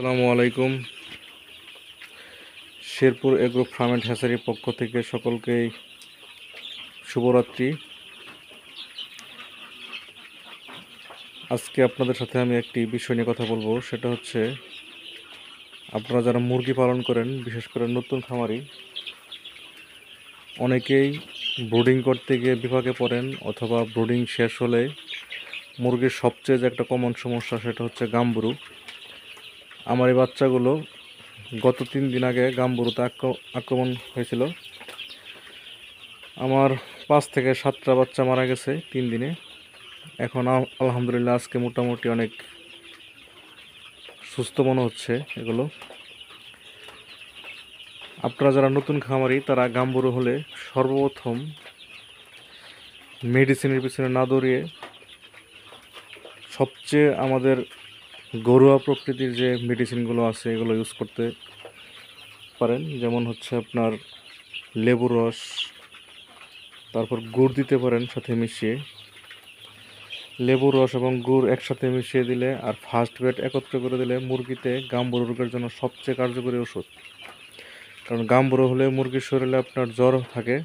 আসসালামু আলাইকুম। Sherpur agro farm and হ্যাচারির পক্ষ থেকে সকলকেই শুভরাত্রি। আজকে আপনাদের সাথে আমি একটি বিষয় নিয়ে কথা বলবো, সেটা হচ্ছে আপনারা যারা মুরগি পালন করেন, বিশেষ করে নতুন খামারি, অনেকেই ব্রুডিং করতে গিয়ে বিপাকে পড়েন, অথবা ব্রুডিং শেষ হলে মুরগির সবচেয়ে যে একটা কমন সমস্যা সেটা হচ্ছে গাম্বুরু। আমার এই বাচ্চাগুলো গত 3 দিন আগে গাম্বুরুতে আক্রমণ হয়েছিল। আমার 5 থেকে 7টা বাচ্চা মারা গেছে 3 দিনে। এখন আলহামদুলিল্লাহ আজকে মোটামুটি অনেক সুস্থ মনে হচ্ছে এগুলো। আপনারা যারা নতুন খামারি তারা গাম্বুরু হলে সর্বপ্রথম মেডিসিনের পিছনে না দৌড়িয়ে সবচেয়ে আমাদের ঘরোয়া প্রকৃতির যে মেডিসিনগুলো আছে এগুলো ইউজ করতে পারেন। যেমন হচ্ছে আপনার লেবুর রস, তারপর গুড় দিতে পারেন সাথে মিশিয়ে। লেবুর রস এবং গুড় একসাথে মিশিয়ে দিলে আর ফার্স্ট বেড একত্র করে দিলে মুরগিতে গাম্বুরু রোগের জন্য সবচেয়ে কার্যকরী ওষুধ। কারণ গাম্বুরু হলে মুরগির শরীরে আপনার জ্বর থাকে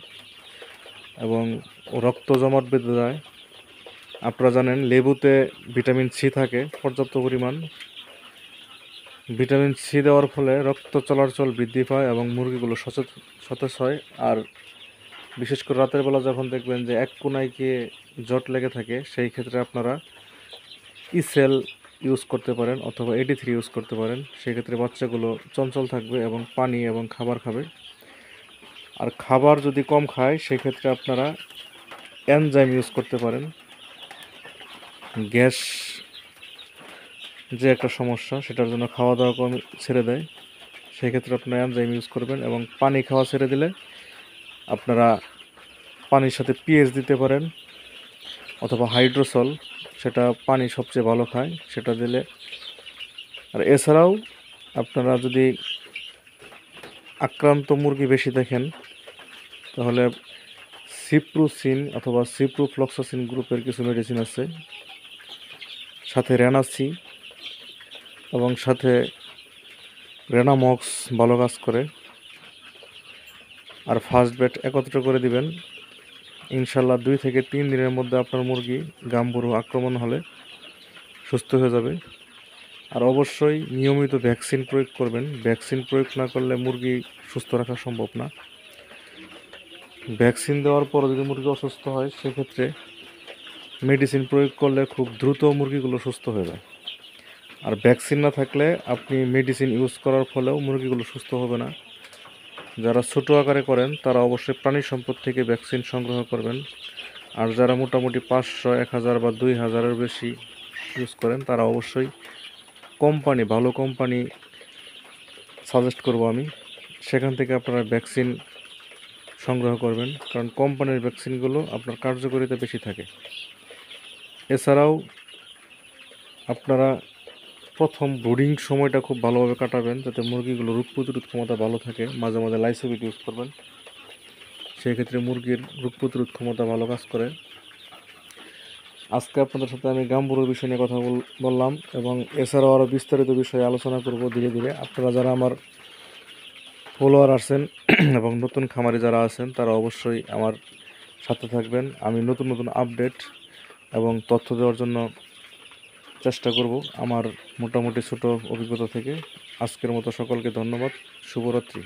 এবং রক্ত জমাট বেঁধে যায়। আপনারা জানেন লেবুতে ভিটামিন সি থাকে পর্যাপ্ত পরিমাণ। ভিটামিন সি দেওয়ার ফলে রক্ত চলাচল বৃদ্ধি পায় এবং মুরগিগুলো সতেজ হয়। আর বিশেষ করে রাতের বেলা যখন দেখবেন যে এক কোনায় গিয়ে জট লেগে থাকে, সেই ক্ষেত্রে আপনারা ইসেল ইউজ করতে পারেন অথবা 83 ইউজ করতে পারেন। সেক্ষেত্রে বাচ্চাগুলো চঞ্চল থাকবে এবং পানি এবং খাবার খাবে। আর খাবার যদি কম খায় সেক্ষেত্রে আপনারা এনজাইম ইউজ করতে পারেন। গ্যাস যে একটা সমস্যা, সেটার জন্য খাওয়া দাওয়া কম ছেড়ে দেয়, সেক্ষেত্রে আপনারা এনজাইম ইউজ করবেন। এবং পানি খাওয়া ছেড়ে দিলে আপনারা পানির সাথে পিএইচ দিতে পারেন অথবা হাইড্রোসল, সেটা পানি সবচেয়ে ভালো খায়, সেটা দিলে। আর এছাড়াও আপনারা যদি আক্রান্ত মুরগি বেশি দেখেন তাহলে সিপ্রুসিন অথবা সিপ্রোফ্লক্সাসিন গ্রুপের কিছু মেডিসিন আছে, সাথে রেনাসি এবং সাথে রেনামক্স ভালো কাজ করে। আর ফার্স্ট বেড একত্র করে দিবেন। ইনশাল্লাহ 2 থেকে 3 দিনের মধ্যে আপনার মুরগি গাম্বুরু আক্রমণ হলে সুস্থ হয়ে যাবে। আর অবশ্যই নিয়মিত ভ্যাকসিন প্রয়োগ করবেন। ভ্যাকসিন প্রয়োগ না করলে মুরগি সুস্থ রাখা সম্ভব না। ভ্যাকসিন দেওয়ার পর যদি মুরগি অসুস্থ হয় সেক্ষেত্রে মেডিসিন প্রয়োগ করলে খুব দ্রুত মুরগিগুলো সুস্থ হয়ে যায়। আর ভ্যাকসিন না থাকলে আপনি মেডিসিন ইউজ করার ফলেও মুরগিগুলো সুস্থ হবে না। যারা ছোটো আকারে করেন তারা অবশ্যই প্রাণী সম্পদ থেকে ভ্যাকসিন সংগ্রহ করবেন। আর যারা মোটামুটি 500, 1000 বা 2000-এর বেশি ইউজ করেন তারা অবশ্যই ভালো কোম্পানি সাজেস্ট করব আমি, সেখান থেকে আপনারা ভ্যাকসিন সংগ্রহ করবেন। কারণ কোম্পানির ভ্যাকসিনগুলো আপনার কার্যকারিতা বেশি থাকে। এছাড়াও আপনারা প্রথম ব্রুডিং সময়টা খুব ভালোভাবে কাটাবেন, যাতে মুরগিগুলো রোগ প্রতিরোধ ক্ষমতা ভালো থাকে। মাঝে মাঝে লাইসোবিট ইউজ করবেন, সেই ক্ষেত্রে মুরগির রোগ প্রতিরোধ ক্ষমতা ভালো কাজ করে। আজকে আপনাদের সাথে আমি গাম্বুরুর বিষয় নিয়ে কথা বললাম এবং এছাড়াও আরও বিস্তারিত বিষয়ে আলোচনা করব ধীরে ধীরে। আপনারা যারা আমার ফলোয়ার আছেন এবং নতুন খামারি যারা আছেন তারা অবশ্যই আমার সাথে থাকবেন। আমি নতুন নতুন আপডেট এবং তথ্য দেওয়ার জন্য চেষ্টা করব আমার মোটামুটি ছোট অভিজ্ঞতা থেকে। আজকের মতো সকলকে ধন্যবাদ। শুভরাত্রি।